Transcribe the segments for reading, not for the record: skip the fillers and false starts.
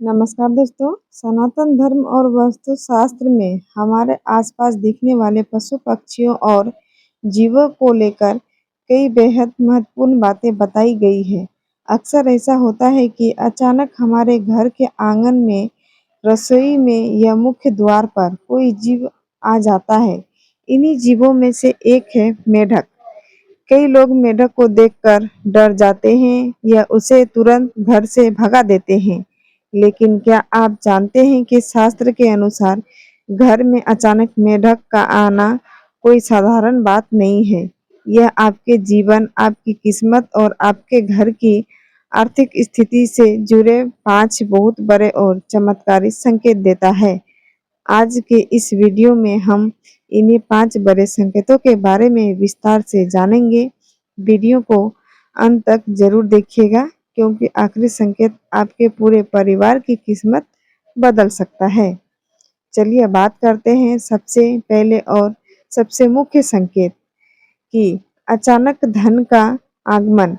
नमस्कार दोस्तों। सनातन धर्म और वास्तुशास्त्र में हमारे आसपास दिखने वाले पशु पक्षियों और जीवों को लेकर कई बेहद महत्वपूर्ण बातें बताई गई है। अक्सर ऐसा होता है कि अचानक हमारे घर के आंगन में, रसोई में या मुख्य द्वार पर कोई जीव आ जाता है। इन्हीं जीवों में से एक है मेढक। कई लोग मेढक को देखकर डर जाते हैं या उसे तुरंत घर से भगा देते हैं। लेकिन क्या आप जानते हैं कि शास्त्र के अनुसार घर में अचानक मेढक का आना कोई साधारण बात नहीं है। यह आपके जीवन, आपकी किस्मत और आपके घर की आर्थिक स्थिति से जुड़े 5 बहुत बड़े और चमत्कारी संकेत देता है। आज के इस वीडियो में हम इन्हीं 5 बड़े संकेतों के बारे में विस्तार से जानेंगे। वीडियो को अंत तक जरूर देखिएगा, क्योंकि आखिरी संकेत आपके पूरे परिवार की किस्मत बदल सकता है। चलिए बात करते हैं सबसे पहले और सबसे मुख्य संकेत की अचानक धन का आगमन।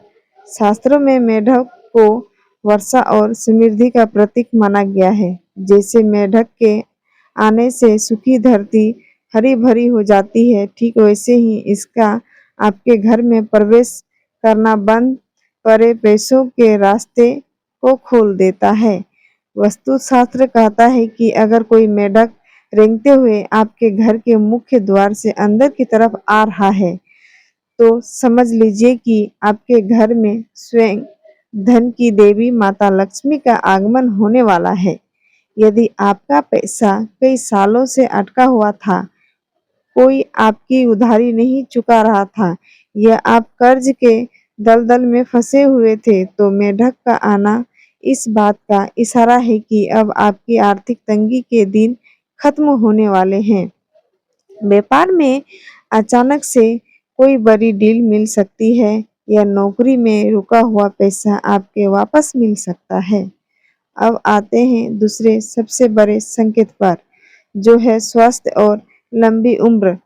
शास्त्रों में मेढक को वर्षा और समृद्धि का प्रतीक माना गया है। जैसे मेढक के आने से सूखी धरती हरी भरी हो जाती है, ठीक वैसे ही इसका आपके घर में प्रवेश करना बंद पड़े पैसों के रास्ते को खोल देता है। वास्तुशास्त्र कहता है कि अगर कोई मेढक रेंगते हुए आपके घर के मुख्य द्वार से अंदर की तरफ आ रहा है, तो समझ लीजिए कि आपके घर में स्वयं धन की देवी माता लक्ष्मी का आगमन होने वाला है। यदि आपका पैसा कई सालों से अटका हुआ था, कोई आपकी उधारी नहीं चुका रहा था या आप कर्ज के दलदल में फंसे हुए थे, तो मेढक का आना इस बात का इशारा है कि अब आपकी आर्थिक तंगी के दिन खत्म होने वाले हैं। व्यापार में अचानक से कोई बड़ी डील मिल सकती है या नौकरी में रुका हुआ पैसा आपके वापस मिल सकता है। अब आते हैं दूसरे सबसे बड़े संकेत पर, जो है स्वास्थ्य और लंबी उम्र।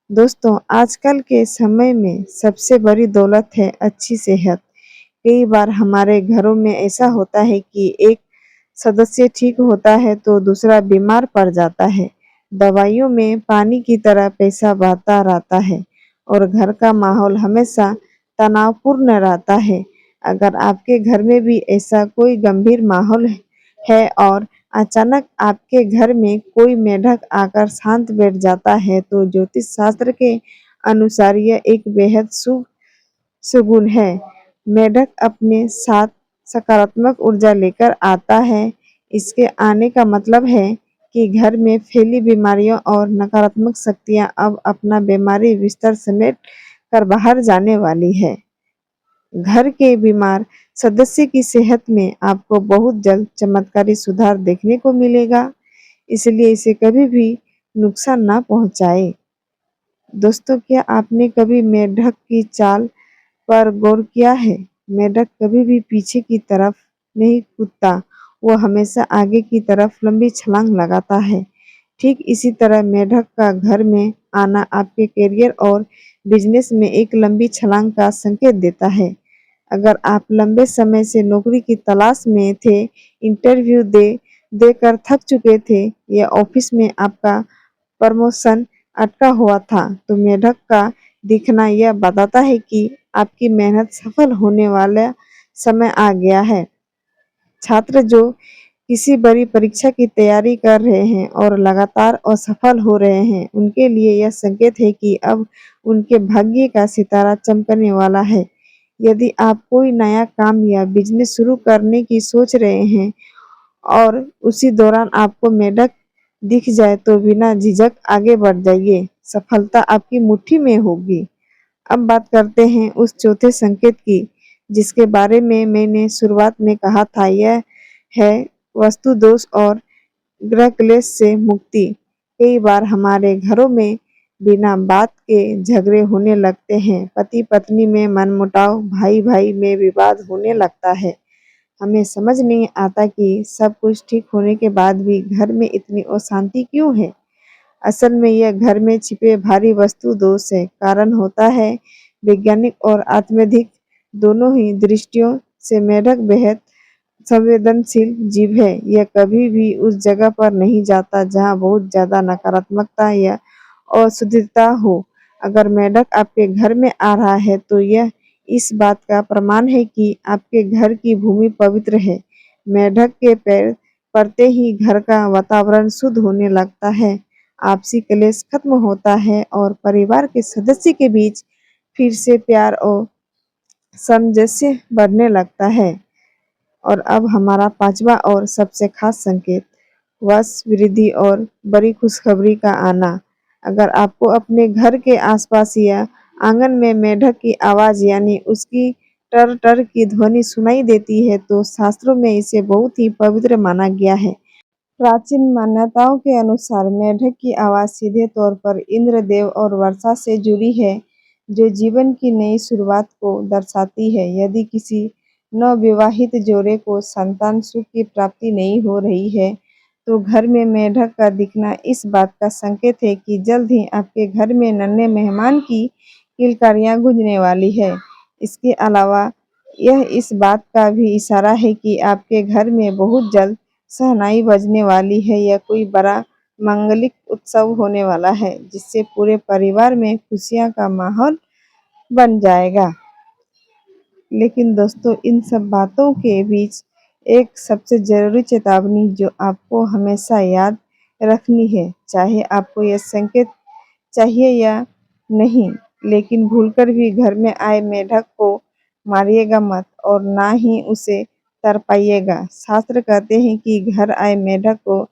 दोस्तों, आजकल के समय में सबसे बड़ी दौलत है अच्छी सेहत। कई बार हमारे घरों में ऐसा होता है कि एक सदस्य ठीक होता है तो दूसरा बीमार पड़ जाता है। दवाइयों में पानी की तरह पैसा बहता रहता है और घर का माहौल हमेशा तनावपूर्ण रहता है। अगर आपके घर में भी ऐसा कोई गंभीर माहौल है और अचानक आपके घर में कोई मेढक आकर शांत बैठ जाता है, तो ज्योतिष शास्त्र के अनुसार यह एक बेहद शुभ शगुन है। मेढक अपने साथ सकारात्मक ऊर्जा लेकर आता है। इसके आने का मतलब है कि घर में फैली बीमारियों और नकारात्मक शक्तियां अब अपना बीमारी बिस्तर समेट कर बाहर जाने वाली है। घर के बीमार सदस्य की सेहत में आपको बहुत जल्द चमत्कारी सुधार देखने को मिलेगा, इसलिए इसे कभी भी नुकसान ना पहुंचाए। दोस्तों, क्या आपने कभी मेढक की चाल पर गौर किया है? मेढक कभी भी पीछे की तरफ नहीं कूदता, वो हमेशा आगे की तरफ लंबी छलांग लगाता है। ठीक इसी तरह मेढक का घर में आना आपके करियर और बिजनेस में एक लंबी छलांग का संकेत देता है। अगर आप लंबे समय से नौकरी की तलाश में थे, इंटरव्यू देकर थक चुके थे या ऑफिस में आपका प्रमोशन अटका हुआ था, तो मेढक का दिखना यह बताता है कि आपकी मेहनत सफल होने वाला समय आ गया है। छात्र जो किसी बड़ी परीक्षा की तैयारी कर रहे हैं और लगातार असफल हो रहे हैं, उनके लिए यह संकेत है कि अब उनके भाग्य का सितारा चमकने वाला है। यदि आप कोई नया काम या बिजनेस शुरू करने की सोच रहे हैं और उसी दौरान आपको मेढक दिख जाए, तो बिना झिझक आगे बढ़ जाइए, सफलता आपकी मुट्ठी में होगी। अब बात करते हैं उस चौथे संकेत की, जिसके बारे में मैंने शुरुआत में कहा था। यह है वास्तु दोष और ग्रह क्लेश से मुक्ति। कई बार हमारे घरों में बिना बात के झगड़े होने लगते हैं, पति पत्नी में मनमुटाव, भाई भाई में विवाद होने लगता है। हमें समझ नहीं आता कि सब कुछ ठीक होने के बाद भी घर में इतनी अशांति क्यों है। असल में यह घर में छिपे भारी वस्तु दोष है। कारण होता है वैज्ञानिक और आत्मैधिक दोनों ही दृष्टियों से मेढक बेहद संवेदनशील जीव है। यह कभी भी उस जगह पर नहीं जाता जहाँ बहुत ज्यादा नकारात्मकता या अशुद्धता हो। अगर मेंढक आपके घर में आ रहा है तो यह इस बात का प्रमाण है कि आपके घर की भूमि पवित्र है। मेंढक के पैर पड़ते ही घर का वातावरण शुद्ध होने लगता है, आपसी कलेश खत्म होता है और परिवार के सदस्य के बीच फिर से प्यार और सामंजस्य बढ़ने लगता है। और अब हमारा पांचवा और सबसे खास संकेत, वंश वृद्धि और बड़ी खुशखबरी का आना। अगर आपको अपने घर के आसपास या आंगन में मेंढक की आवाज यानी उसकी टर टर की ध्वनि सुनाई देती है तो शास्त्रों में इसे बहुत ही पवित्र माना गया है। प्राचीन मान्यताओं के अनुसार मेंढक की आवाज सीधे तौर पर इंद्रदेव और वर्षा से जुड़ी है, जो जीवन की नई शुरुआत को दर्शाती है। यदि किसी नवविवाहित जोड़े को संतान सुख की प्राप्ति नहीं हो रही है, तो घर में मेंढक का दिखना इस बात का संकेत है कि जल्द ही आपके घर में नन्हे मेहमान की किलकारियां गूंजने वाली है। इसके अलावा यह इस बात का भी इशारा है कि आपके घर में बहुत जल्द शहनाई बजने वाली है या कोई बड़ा मांगलिक उत्सव होने वाला है, जिससे पूरे परिवार में खुशियां का माहौल बन जाएगा। लेकिन दोस्तों, इन सब बातों के बीच एक सबसे जरूरी चेतावनी जो आपको हमेशा याद रखनी है, चाहे आपको यह संकेत चाहिए या नहीं, लेकिन भूलकर भी घर में आए मेढक को मारिएगा मत और ना ही उसे तरपाइएगा। शास्त्र कहते हैं कि घर आए मेढक को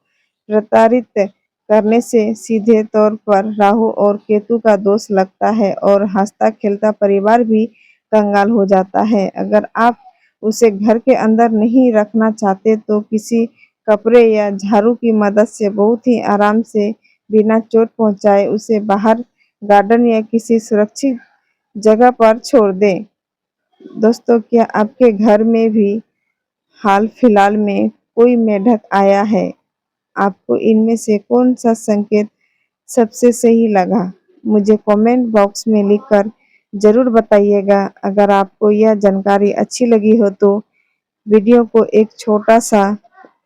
प्रताड़ित करने से सीधे तौर पर राहु और केतु का दोष लगता है और हंसता खेलता परिवार भी कंगाल हो जाता है। अगर आप उसे घर के अंदर नहीं रखना चाहते तो किसी कपड़े या झाड़ू की मदद से बहुत ही आराम से बिना चोट पहुंचाए उसे बाहर गार्डन या किसी सुरक्षित जगह पर छोड़ दें। दोस्तों, क्या आपके घर में भी हाल फिलहाल में कोई मेढक आया है? आपको इनमें से कौन सा संकेत सबसे सही लगा? मुझे कमेंट बॉक्स में लिखकर जरूर बताइएगा। अगर आपको यह जानकारी अच्छी लगी हो तो वीडियो को एक छोटा सा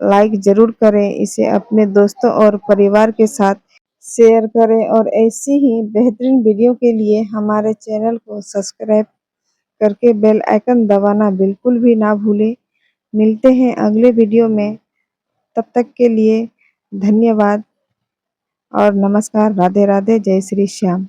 लाइक जरूर करें, इसे अपने दोस्तों और परिवार के साथ शेयर करें और ऐसी ही बेहतरीन वीडियो के लिए हमारे चैनल को सब्सक्राइब करके बेल आइकन दबाना बिल्कुल भी ना भूलें। मिलते हैं अगले वीडियो में, तब तक के लिए धन्यवाद और नमस्कार। राधे राधे, जय श्री श्याम।